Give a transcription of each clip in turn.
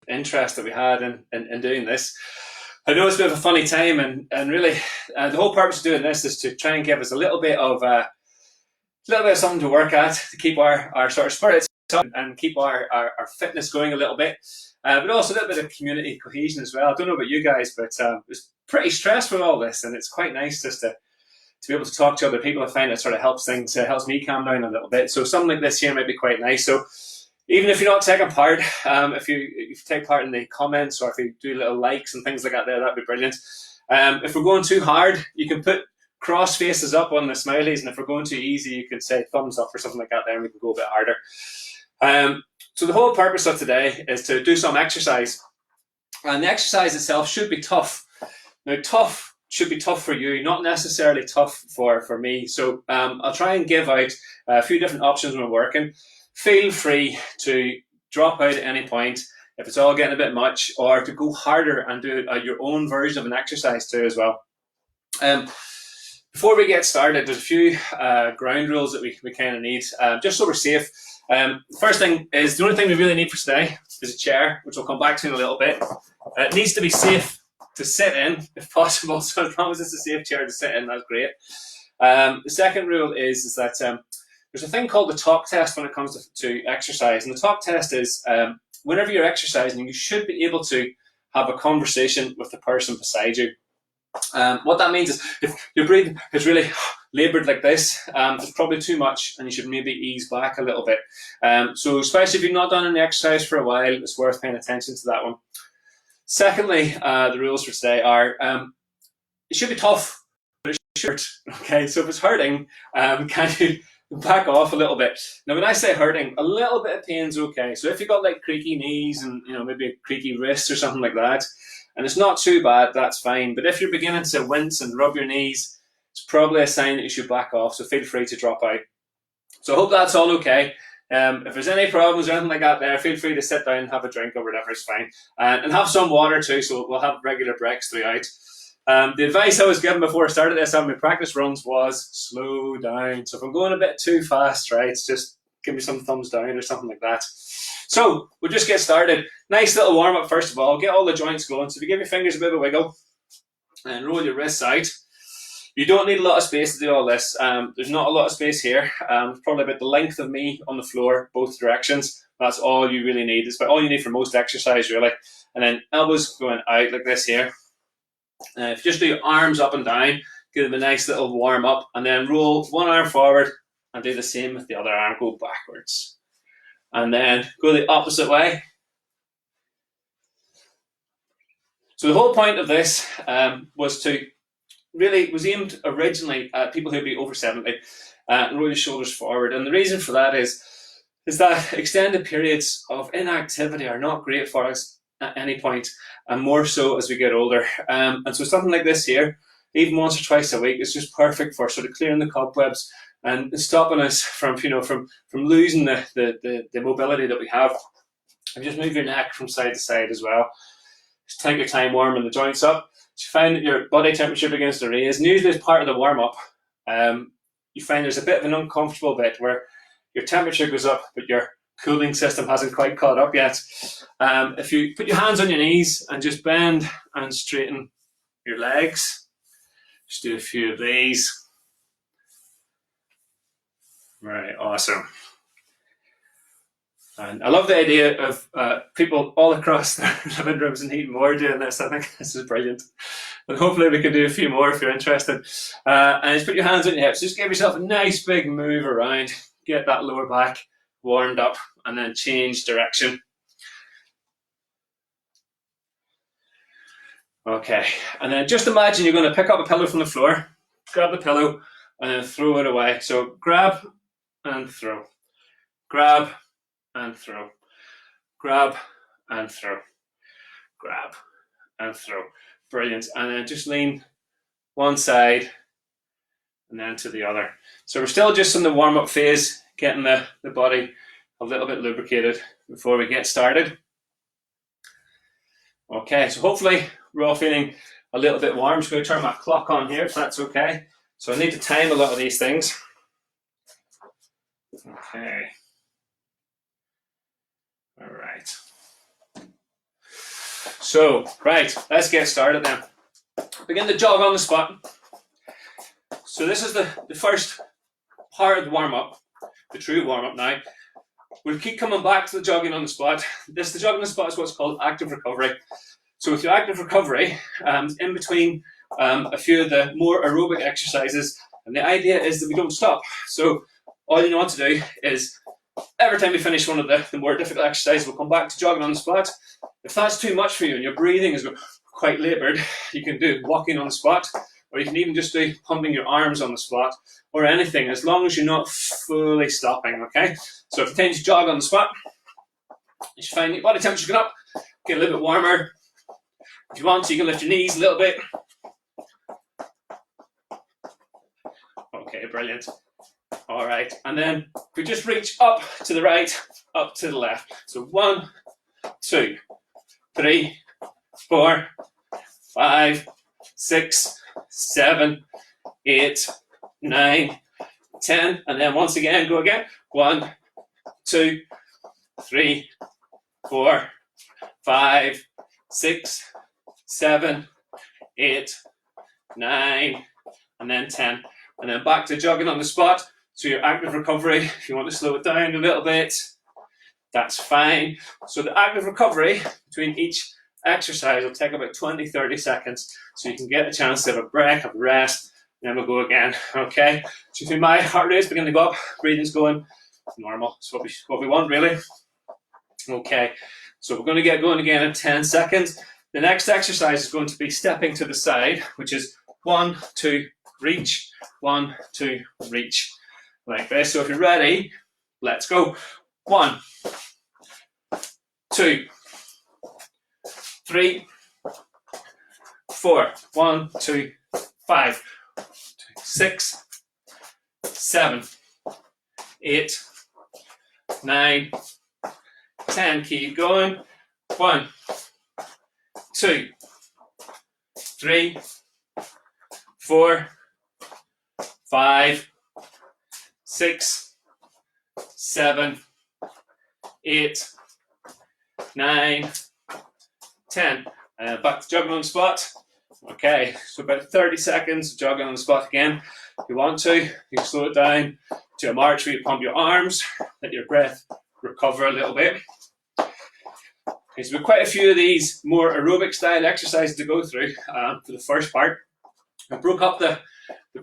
interest that we had in doing this. I know it's a bit of a funny time, and really the whole purpose of doing this is to try and give us a little bit of something to work at, to keep our sort of spirits up and keep our fitness going a little bit, but also a little bit of community cohesion as well. I don't know about you guys, but it's pretty stressful all this, and it's quite nice just to be able to talk to other people. I find it sort of helps me calm down a little bit. So something like this here might be quite nice. So even if you're not taking part, if you take part in the comments, or if you do little likes and things like that there, that'd be brilliant. If we're going too hard, you can put cross faces up on the smileys, and if we're going too easy, you can say thumbs up or something like that there, and we can go a bit harder. So the whole purpose of today is to do some exercise, and the exercise itself should be tough. Now, tough should be tough for you, not necessarily tough for me. So I'll try and give out a few different options when we're working. Feel free to drop out at any point if it's all getting a bit much, or to go harder and do your own version of an exercise too as well. Before we get started, there's a few ground rules that we kind of need, just so we're safe. First thing is, the only thing we really need for today is a chair, which we'll come back to in a little bit. It needs to be safe to sit in, if possible, so as long as it's a safe chair to sit in, that's great. The second rule is that there's a thing called the talk test when it comes to exercise, and the talk test is whenever you're exercising, you should be able to have a conversation with the person beside you. What that means is, if your breathing is really laboured like this, it's probably too much, and you should maybe ease back a little bit. So especially if you've not done any exercise for a while, it's worth paying attention to that one. Secondly, the rules for today are, it should be tough, but it should hurt. Okay, so if it's hurting, can you back off a little bit? Now, when I say hurting, a little bit of pain's okay. So if you've got like creaky knees and maybe a creaky wrist or something like that, and it's not too bad, that's fine. But if you're beginning to wince and rub your knees, it's probably a sign that you should back off. So feel free to drop out. So I hope that's all okay. If there's any problems or anything like that there, feel free to sit down and have a drink or whatever, it's fine. And have some water too, so we'll have regular breaks throughout. The advice I was given before I started this on my practice runs was slow down. So if I'm going a bit too fast, right, just give me some thumbs down or something like that. So we'll just get started. Nice little warm up first of all. Get all the joints going. So if you give your fingers a bit of a wiggle and roll your wrists out. You don't need a lot of space to do all this. There's not a lot of space here. Probably about the length of me on the floor, both directions. That's all you really need. It's about all you need for most exercise, really. And then elbows going out like this here. If you just do your arms up and down, give them a nice little warm up, and then roll one arm forward and do the same with the other arm. Go backwards. And then go the opposite way. So the whole point of this was aimed originally at people who'd be over 70 and roll your shoulders forward. And the reason for that is that extended periods of inactivity are not great for us at any point, and more so as we get older. And so something like this here, even once or twice a week, is just perfect for sort of clearing the cobwebs and stopping us from losing the mobility that we have. And just move your neck from side to side as well. Just take your time warming the joints up. So you find that your body temperature begins to raise, and usually as part of the warm-up, you find there's a bit of an uncomfortable bit where your temperature goes up, but your cooling system hasn't quite caught up yet. If you put your hands on your knees and just bend and straighten your legs, just do a few of these. Right, awesome. And I love the idea of people all across the living rooms in Heaton Moor doing this. I think this is brilliant. And hopefully we can do a few more if you're interested. And just put your hands on your hips. Just give yourself a nice big move around. Get that lower back warmed up, and then change direction. Okay, and then just imagine you're going to pick up a pillow from the floor, grab the pillow, and then throw it away. So grab and throw. Grab and throw, grab and throw, grab and throw. Brilliant. And then just lean one side and then to the other. So we're still just in the warm-up phase, getting the body a little bit lubricated before we get started. Okay, so hopefully we're all feeling a little bit warm. I'm just going to turn my clock on here if that's okay. So I need to time a lot of these things. Okay. All right. So, right, let's get started then. Begin to jog on the spot. So this is the first part of the warm-up, the true warm-up now. We'll keep coming back to the jogging on the spot. The jogging on the spot is what's called active recovery. So with your active recovery, in between a few of the more aerobic exercises, and the idea is that we don't stop. So all you want to do is, every time we finish one of the more difficult exercises, we'll come back to jogging on the spot. If that's too much for you and your breathing is quite laboured, you can do walking on the spot, or you can even just do pumping your arms on the spot, or anything, as long as you're not fully stopping, okay? So if you tend to jog on the spot, you should find your body temperature going up, get a little bit warmer. If you want to, you can lift your knees a little bit. Okay, brilliant. All right, and then we just reach up to the right, up to the left. So 1, 2, 3, 4, 5, 6, 7, 8, 9, 10, and then once again, go again. 1, 2, 3, 4, 5, 6, 7, 8, 9, and then 10. And then back to jogging on the spot. So your active recovery, if you want to slow it down a little bit, that's fine. So the active recovery between each exercise will take about 20-30 seconds. So you can get a chance to have a break, have a rest, and then we'll go again, okay? So if my heart rate's beginning to go up, breathing's going normal. It's what we want, really. Okay, so we're going to get going again in 10 seconds. The next exercise is going to be stepping to the side, which is 1, 2, reach, 1, 2, reach. Like this. So if you're ready, let's go. 1, 2, 3, 4. 1, 2, 5, 6, 7, 8, 9, 10. Keep going. 1, 2, 3, 4, 5, 6, 7, 8, 9, 10. Back to jogging on the spot. Okay, so about 30 seconds of jogging on the spot again. If you want to, you can slow it down to a march where you pump your arms, let your breath recover a little bit. Okay, so we've quite a few of these more aerobic style exercises to go through for the first part. I broke up the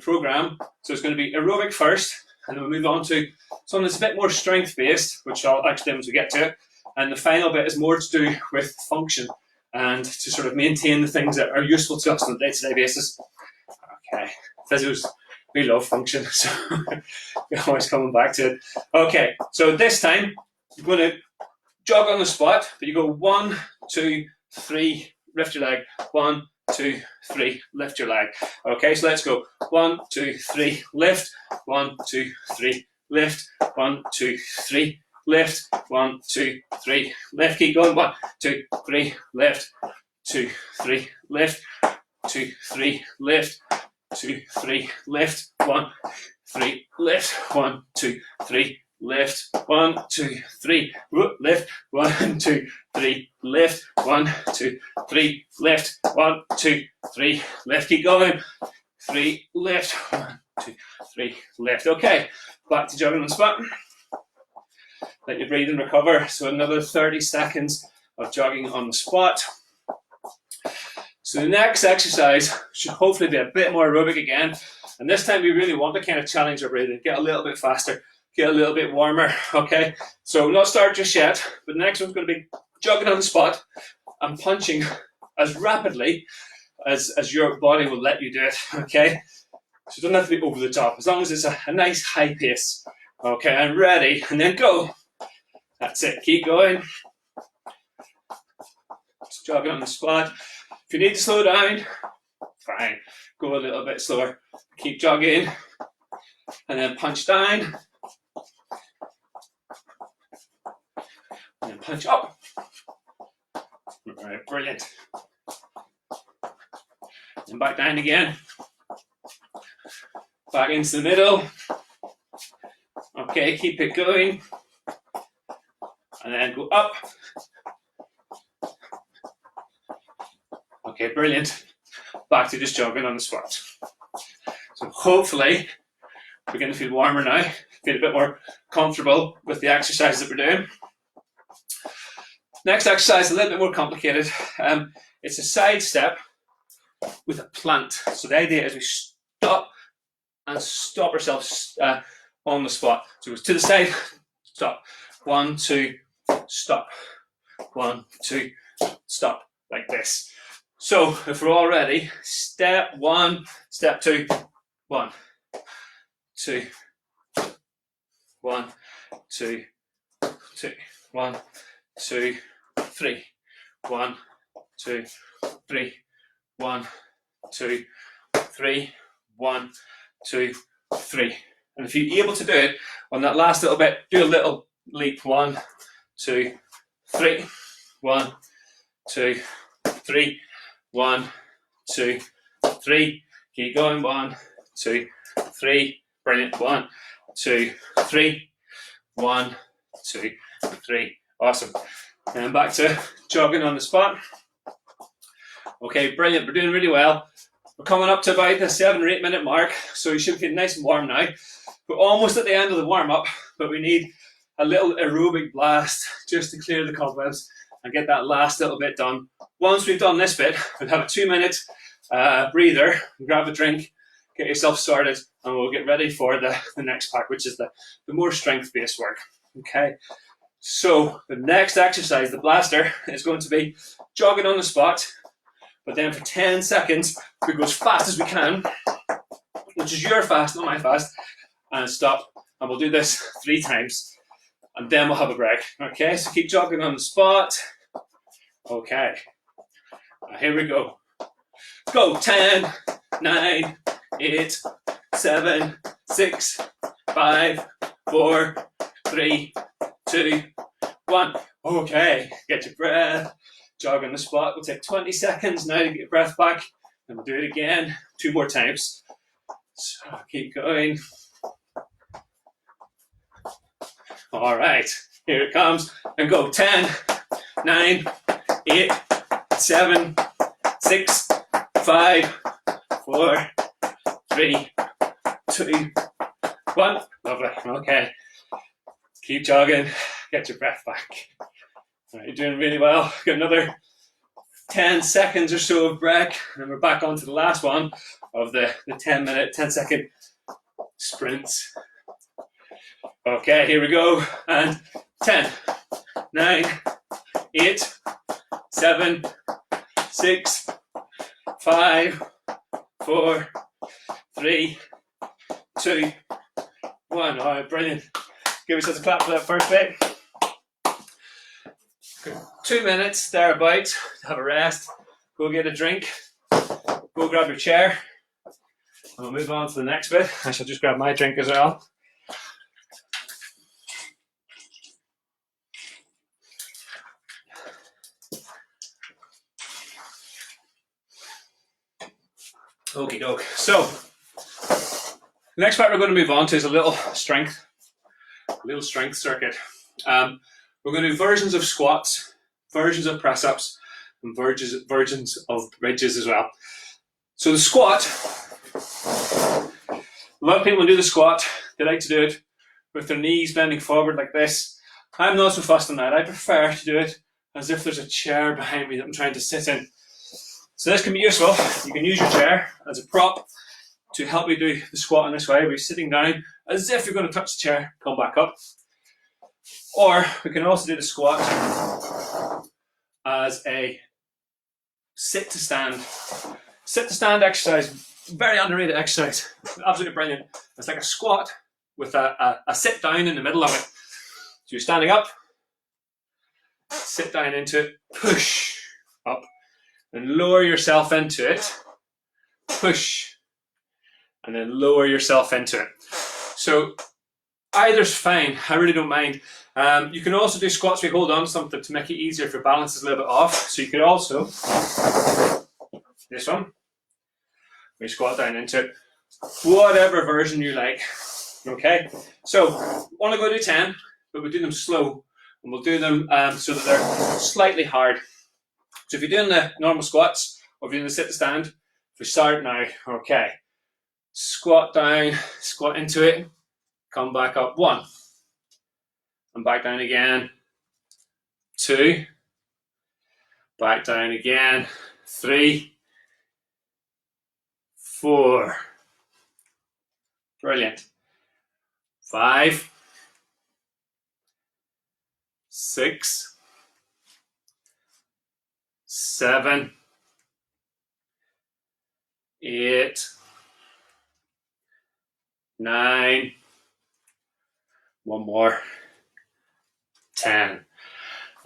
program, so it's going to be aerobic first, and then we'll move on to something that's a bit more strength based, which I'll explain as we get to it. And the final bit is more to do with function and to sort of maintain the things that are useful to us on a day-to-day basis. Okay, physios, we love function, so we're always coming back to it. Okay, so this time you're going to jog on the spot, but you go 1, 2, 3, lift your leg. 1, 2, 3, lift your leg. Okay, so let's go. 1, 2, 3, lift. 1, 2, 3, lift. 1, 2, 3, lift. 1, 2, 3, lift. Keep going. 1, 2, 3, lift. 2, 3, lift. 2, 3, lift. 2, 3, lift. 1, 3, lift. 1, 2, 3, lift. 1, 2, 3, lift. 1, 2, 3, lift. 1, 2, 3, lift. 1, 2, 3, lift. Keep going. 3, lift. 1, 2, 3, lift. Okay, back to jogging on the spot. Let your breathing recover. So another 30 seconds of jogging on the spot. So the next exercise should hopefully be a bit more aerobic again. And this time we really want to kind of challenge our breathing, get a little bit faster, get a little bit warmer, okay? So not start just yet, but the next one's going to be jogging on the spot and punching as rapidly as your body will let you do it, okay? So it doesn't have to be over the top, as long as it's a nice high pace. Okay, I'm ready, and then go. That's it, keep going. Just jogging on the spot. If you need to slow down, fine, go a little bit slower. Keep jogging, and then punch down, and then punch up. All right, brilliant. And back down again. Back into the middle. Okay, keep it going. And then go up. Okay, brilliant. Back to just jogging on the spot. So hopefully we're going to feel warmer now, feel a bit more comfortable with the exercise that we're doing. Next exercise, a little bit more complicated. It's a side step with a plant. So the idea is we stop and stop ourselves on the spot. So it goes to the side, stop. 1, 2, stop. 1, 2, stop. Like this. So if we're all ready, step 1, step 2, 1, 2, 1, 2, 2, 1, 2, 3, 1, 2, 3, 1, 2, 3, 1, 2, 3. And if you're able to do it on that last little bit, do a little leap. 1, 2, 3, 1, 2, 3, 1, 2, 3. Keep going. 1, 2, 3. Brilliant. 1, 2, 3. 1, 2, 3. Awesome. And back to jogging on the spot. Okay, brilliant. We're doing really well. We're coming up to about the 7 or 8 minute mark, so you should feel nice and warm now. We're almost at the end of the warm up, but we need a little aerobic blast just to clear the cobwebs and get that last little bit done. Once we've done this bit, we'll have a 2-minute breather, grab a drink, get yourself started, and we'll get ready for the next pack, which is the more strength-based work. Okay, so the next exercise, the blaster, is going to be jogging on the spot, but then for 10 seconds, we go as fast as we can, which is your fast, not my fast, and stop. And we'll do this 3 times, and then we'll have a break. Okay, so keep jogging on the spot. Okay, here we go. Go. 10, 9, 8, 7, 6, 5, 4, 3, 2, 1. Okay, get your breath. Jog on the spot. We'll take 20 seconds now to get your breath back, and we'll do it again 2 more times. So keep going. All right, here it comes, and go. 10, 9, 8, 7, 6, 5, 4, 3, 2, 1. Lovely. Okay, keep jogging. Get your breath back. All right, you're doing really well. Got another 10 seconds or so of break, and we're back on to the last one of the 10-second sprints. Okay, here we go. And 10, 9, 8, 7, 6, 5, 4, 3, 2, 1. All right, brilliant. Give yourselves a clap for that first bit. 2 minutes thereabouts to have a rest. Go get a drink. Go grab your chair. And we'll move on to the next bit. I shall just grab my drink as well. Okie doke. So, the next part we're going to move on to is a little strength circuit. We're going to do versions of squats, versions of press-ups, and versions of bridges as well. So the squat, a lot of people do the squat. They like to do it with their knees bending forward like this. I'm not so fussed on that. I prefer to do it as if there's a chair behind me that I'm trying to sit in. So this can be useful. You can use your chair as a prop to help you do the squat in this way, where you're sitting down as if you're going to touch the chair, come back up. Or we can also do the squat as a sit to stand. Sit to stand exercise, very underrated exercise, absolutely brilliant. It's like a squat with a sit down in the middle of it. So you're standing up, sit down into it, push up, and lower yourself into it, push, and then lower yourself into it. So either's fine, I really don't mind. You can also do squats where you hold on to something to make it easier if your balance is a little bit off. So you could also, this one, we squat down into it, whatever version you like. Okay, so we're only going to do 10, but we'll do them slow, and we'll do them so that they're slightly hard. So if you're doing the normal squats, or if you're in the sit to stand, if we start now, okay. Squat down, squat into it, come back up, 1, and back down again, 2, back down again, 3, 4, brilliant, 5, 6, 7, 8, 9, one more, 10.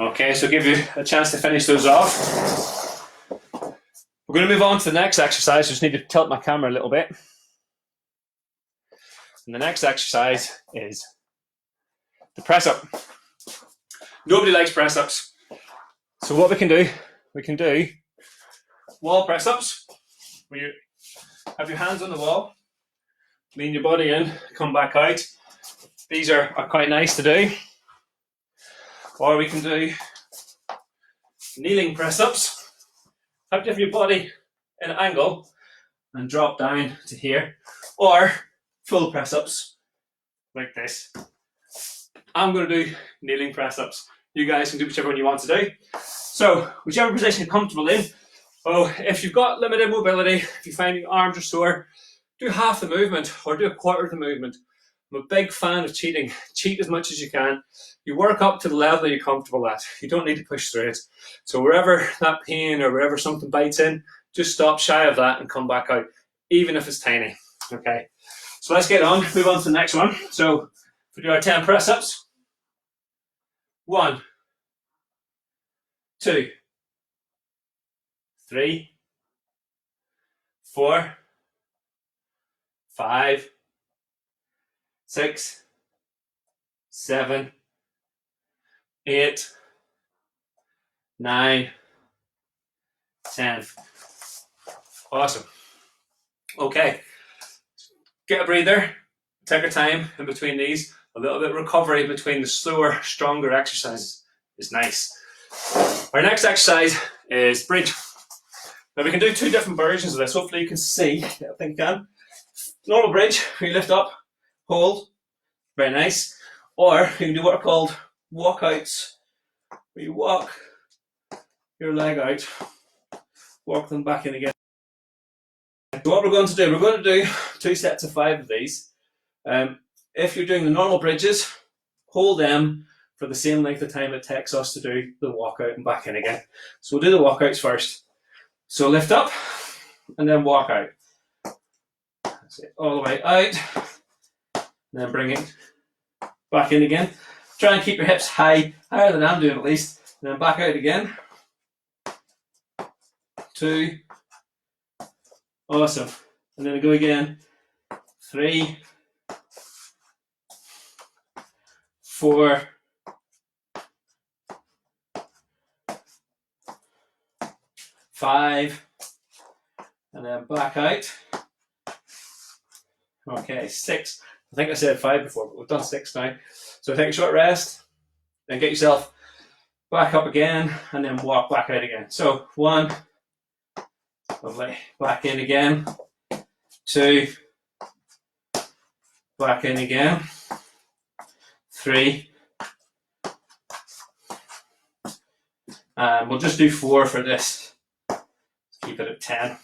Okay, so give you a chance to finish those off. We're going to move on to the next exercise. I just need to tilt my camera a little bit. And the next exercise is the press up. Nobody likes press ups. So what we can do wall press ups, where you have your hands on the wall, lean your body in, come back out. These are quite nice to do. Or we can do kneeling press ups. Have to have your body in an angle and drop down to here. Or full press ups like this. I'm going to do kneeling press ups. You guys can do whichever one you want to do. So, whichever position you're comfortable in. Oh, if you've got limited mobility, if you find your arms are sore, do half the movement or do a quarter of the movement. I'm a big fan of cheating. Cheat as much as you can. You work up to the level that you're comfortable at. You don't need to push through it. So wherever that pain or wherever something bites in, just stop shy of that and come back out, even if it's tiny. Okay. So let's get on, move on to the next one. So if we do our 10 press-ups. 1, 2, 3, 4, 5, 6, 7, 8, 9, 10. Awesome. Okay. Get a breather. Take your time in between these. A little bit of recovery between the slower, stronger exercises is nice. Our next exercise is bridge. Now we can do 2 different versions of this. Hopefully you can see. I think you can. Normal bridge, where you lift up, hold, very nice. Or you can do what are called walkouts, where you walk your leg out, walk them back in again. So what we're going to do 2 sets of 5 of these. If you're doing the normal bridges, hold them for the same length of time it takes us to do the walkout and back in again. So we'll do the walkouts first. So lift up and then walk out. That's it, all the way out. And then bring it back in again. Try and keep your hips high, higher than I'm doing at least. And then back out again. 2. Awesome. And then go again. 3, 4, 5, and then back out. Okay, 6. I think I said 5 before, but we've done 6 now. So take a short rest, then get yourself back up again, and then walk back out again. So 1, lovely, back in again. 2, back in again. 3, and we'll just do 4 for this. Let's keep it at 10.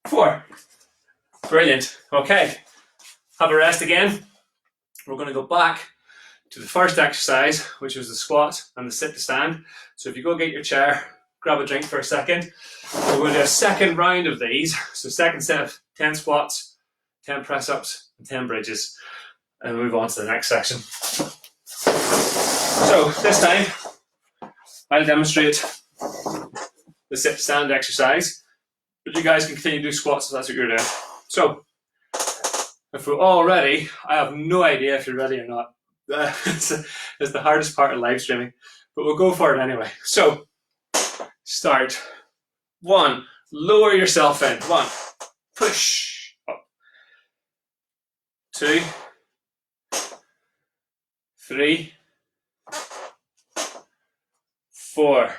4. Brilliant. Okay, have a rest again. We're going to go back to the first exercise, which was the squat and the sit to stand. So if you go get your chair, grab a drink for a second. We're going to do a second round of these. So second set of 10 squats, 10 press-ups, and 10 bridges. And move on to the next section. So this time, I'll demonstrate the sit to stand exercise, but you guys can continue to do squats if that's what you're doing. So, if we're all ready, I have no idea if you're ready or not. It's the hardest part of live streaming, but we'll go for it anyway. So, start. 1, lower yourself in. 1, push up. 2, 3, 4,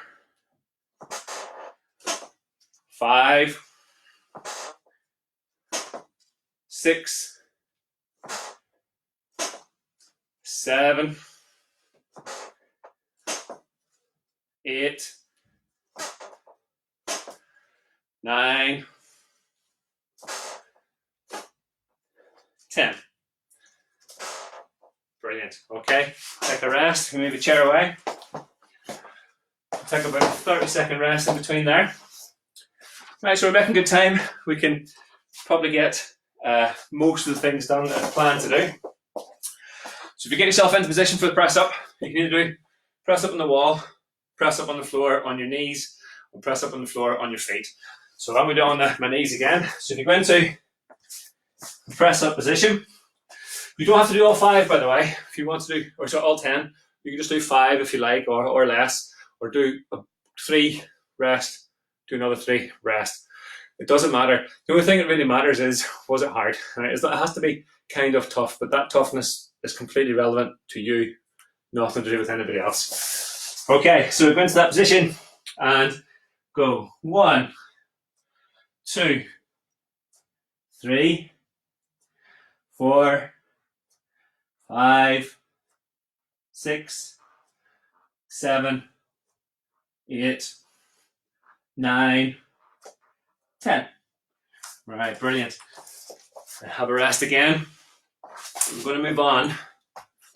5, 6, 7, 8, 9, 10. Brilliant. Okay, take a rest. Move the chair away. Take about a 30-second rest in between there. Right, so we're making good time. We can probably get most of the things done that I plan to do. So if you get yourself into position for the press up, you can either do press up on the wall, press up on the floor on your knees, or press up on the floor on your feet. So I'm going to do it on my knees again. So if you go into press up position, you don't have to do all 5, by the way. If you want to do, or so all 10, you can just do 5 if you like, or less, or do 3, rest, do another 3, rest. It doesn't matter. The only thing that really matters is, was it hard? Right? It has to be kind of tough, but that toughness is completely relevant to you, nothing to do with anybody else. Okay, so go into that position and go 1, 2, 3, 4, 5, 6, 7, 8, 9, 10. Right, brilliant. Have a rest again. We're going to move on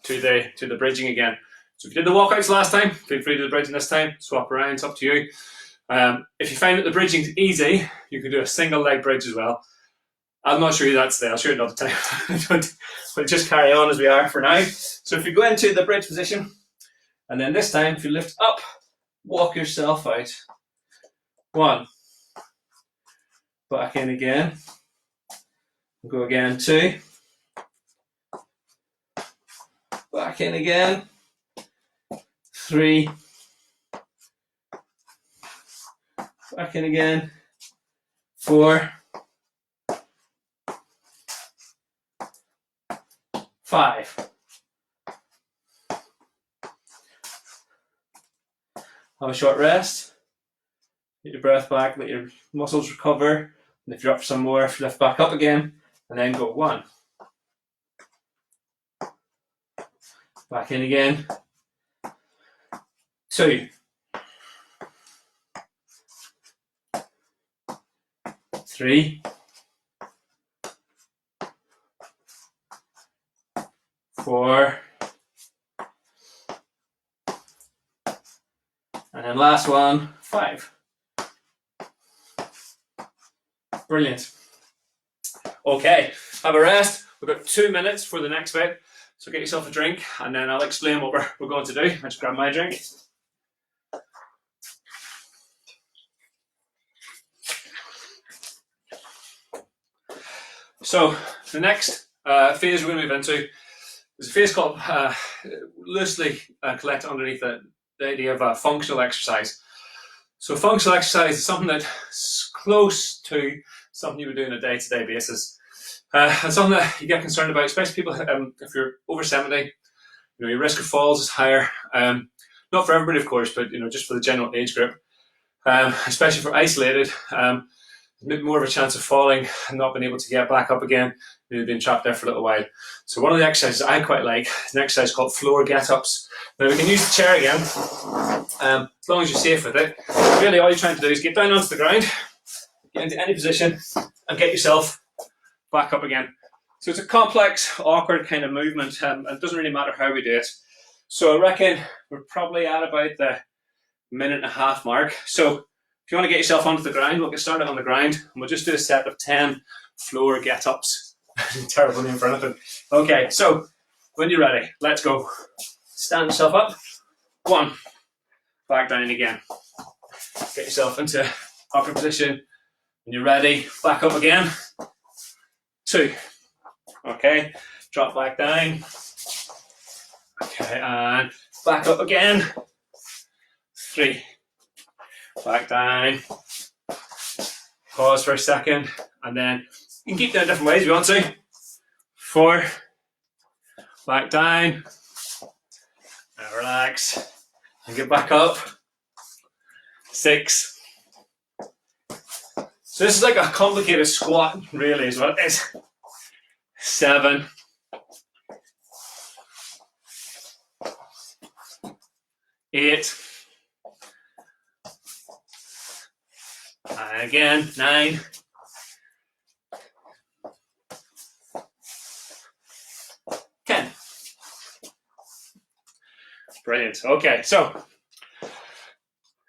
to the bridging again. So if you did the walkouts last time, feel free to do the bridging this time. Swap around, it's up to you. If you find that the bridging's easy, you can do a single leg bridge as well. I'm not sure that's there. I'll show you another time. We'll just carry on as we are for now. So if you go into the bridge position, and then this time, if you lift up, walk yourself out. 1. Back in again. Go again. 2. Back in again. 3. Back in again. 4. 5. Have a short rest. Get your breath back, let your muscles recover. And if you're up for some more, lift back up again. And then go 1. Back in again. 2. 3. 4. And then last one, 5. Brilliant. Okay, have a rest. We've got 2 minutes for the next bit. So get yourself a drink and then I'll explain what we're going to do. I just grab my drink. So the next phase we're going to move into is a phase called, loosely collected underneath the idea of functional exercise. So functional exercise is something that's close to something you would do on a day-to-day basis. And something that you get concerned about, especially people, if you're over 70, your risk of falls is higher. Not for everybody, of course, but just for the general age group. Especially for isolated, maybe more of a chance of falling and not being able to get back up again, maybe being trapped there for a little while. So one of the exercises I quite like is an exercise called floor get-ups. Now we can use the chair again, as long as you're safe with it. Really all you're trying to do is get down onto the ground, get into any position and get yourself back up again. So it's a complex, awkward kind of movement, and it doesn't really matter how we do it. So I reckon we're probably at about the 1.5 minute mark. So if you want to get yourself onto the ground, we'll get started on the ground and we'll just do a set of 10 floor get-ups. Terrible name for anything. Okay, so when you're ready, let's go. Stand yourself up. 1. Back down again. Get yourself into upper position. When you're ready, back up again. 2. Okay, drop back down. Okay, and back up again. 3. Back down. Pause for a second, and then you can keep doing different ways if you want to. 4. Back down. Now relax. And get back up. 6. So this is like a complicated squat, really, is what it is. 7, 8, and again, 9, 10. Brilliant. Okay, so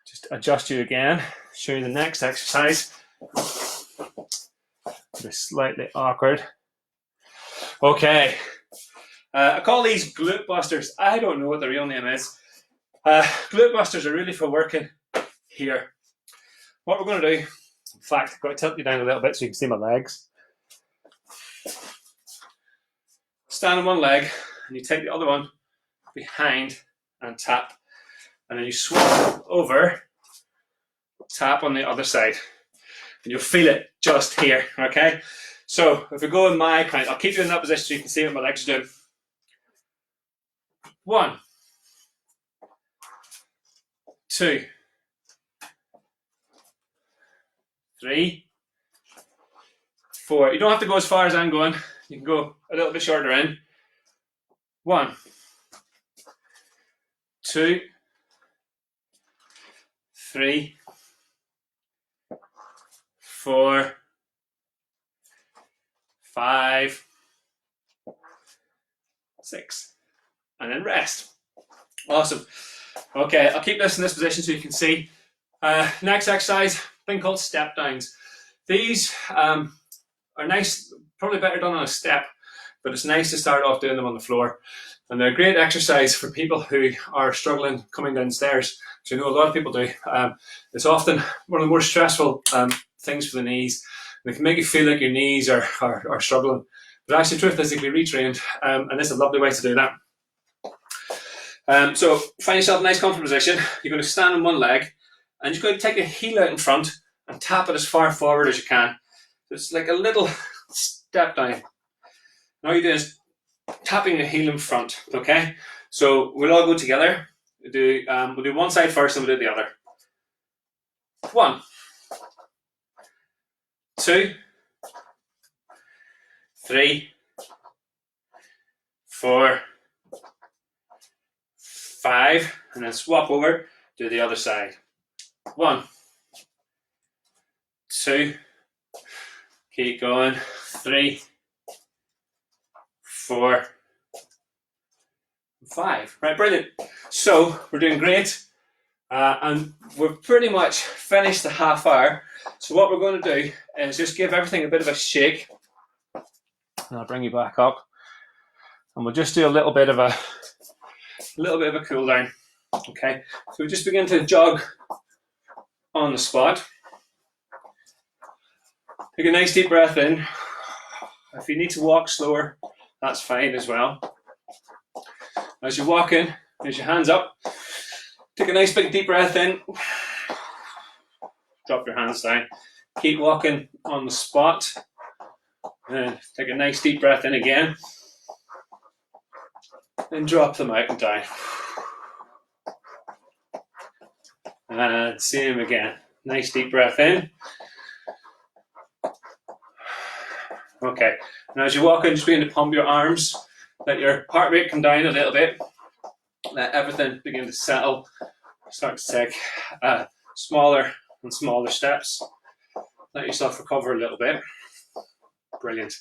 just adjust you again. Show you the next exercise. It's slightly awkward. Okay. I call these glute busters. I don't know what the real name is. Glute busters are really for working here. What we're going to do, in fact, I've got to tilt you down a little bit so you can see my legs. Stand on one leg, and you take the other one behind and tap. And then you swap over, tap on the other side. And you'll feel it just here, okay? So if we go in my count, I'll keep you in that position so you can see what my legs are doing. 1, 2, 3, 4. You don't have to go as far as I'm going. You can go a little bit shorter in. 1, 2, 3, 4, 5, 6, and then rest. Awesome. Okay, I'll keep this in this position so you can see. Next exercise, thing called step downs. These are nice, probably better done on a step, but it's nice to start off doing them on the floor. And they're a great exercise for people who are struggling coming downstairs, which I know a lot of people do. It's often one of the more stressful things for the knees. They can make you feel like your knees are struggling. But actually the truth is they can be retrained, and it's a lovely way to do that. So find yourself a nice comfortable position. You're going to stand on one leg, and you're going to take your heel out in front and tap it as far forward as you can. So it's like a little step down. And all you do is tapping the heel in front, okay? So we'll all go together. We'll do one side first and we'll do the other. 1, 2, 3, 4, 5, and then swap over, do the other side. 1, 2, keep going, 3, 4, 5. Right, brilliant. So we're doing great, and we've pretty much finished the half hour. So what we're going to do is just give everything a bit of a shake, and I'll bring you back up, and we'll just do a little bit of a cool down. Okay, so we just begin to jog on the spot. Take a nice deep breath in. If you need to walk slower, that's fine as well. As you're walking, raise your hands up. Take a nice big deep breath in. Drop your hands down. Keep walking on the spot. And take a nice deep breath in again. And drop them out and down. And same again. Nice deep breath in. Okay, now as you walk in, just begin to pump your arms. Let your heart rate come down a little bit. Let everything begin to settle. Start to take smaller and smaller steps. Let yourself recover a little bit. Brilliant.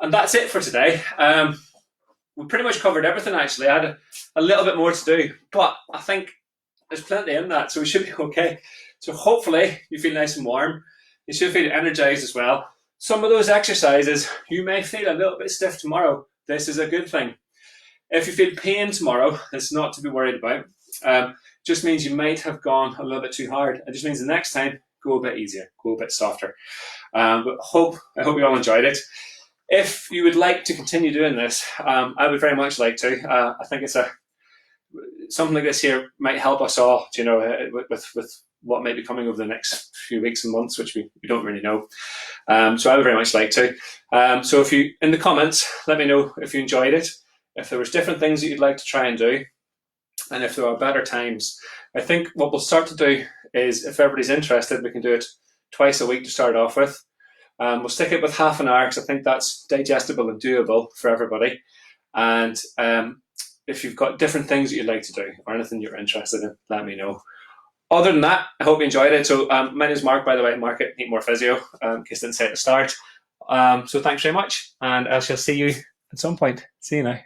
And that's it for today. We pretty much covered everything actually. I had a little bit more to do, but I think there's plenty in that, so we should be okay. So hopefully you feel nice and warm. You should feel energized as well. Some of those exercises, you may feel a little bit stiff tomorrow. This is a good thing. If you feel pain tomorrow, it's not to be worried about. Just means you might have gone a little bit too hard. It just means the next time, go a bit easier, go a bit softer. But I hope you all enjoyed it. If you would like to continue doing this, I would very much like to. I think it's something like this here might help us all, you know, with what might be coming over the next few weeks and months, which we don't really know. So I would very much like to. So if you, in the comments, let me know if you enjoyed it, if there was different things that you'd like to try and do, and if there are better times. I think what we'll start to do is, if everybody's interested, we can do it twice a week to start off with. We'll stick it with half an hour because I think that's digestible and doable for everybody. And if you've got different things that you'd like to do or anything you're interested in, let me know. Other than that, I hope you enjoyed it. So my name is Mark, by the way, Mark at Moor Physio, in case I didn't say at the start. So thanks very much, and I shall see you at some point. See you now.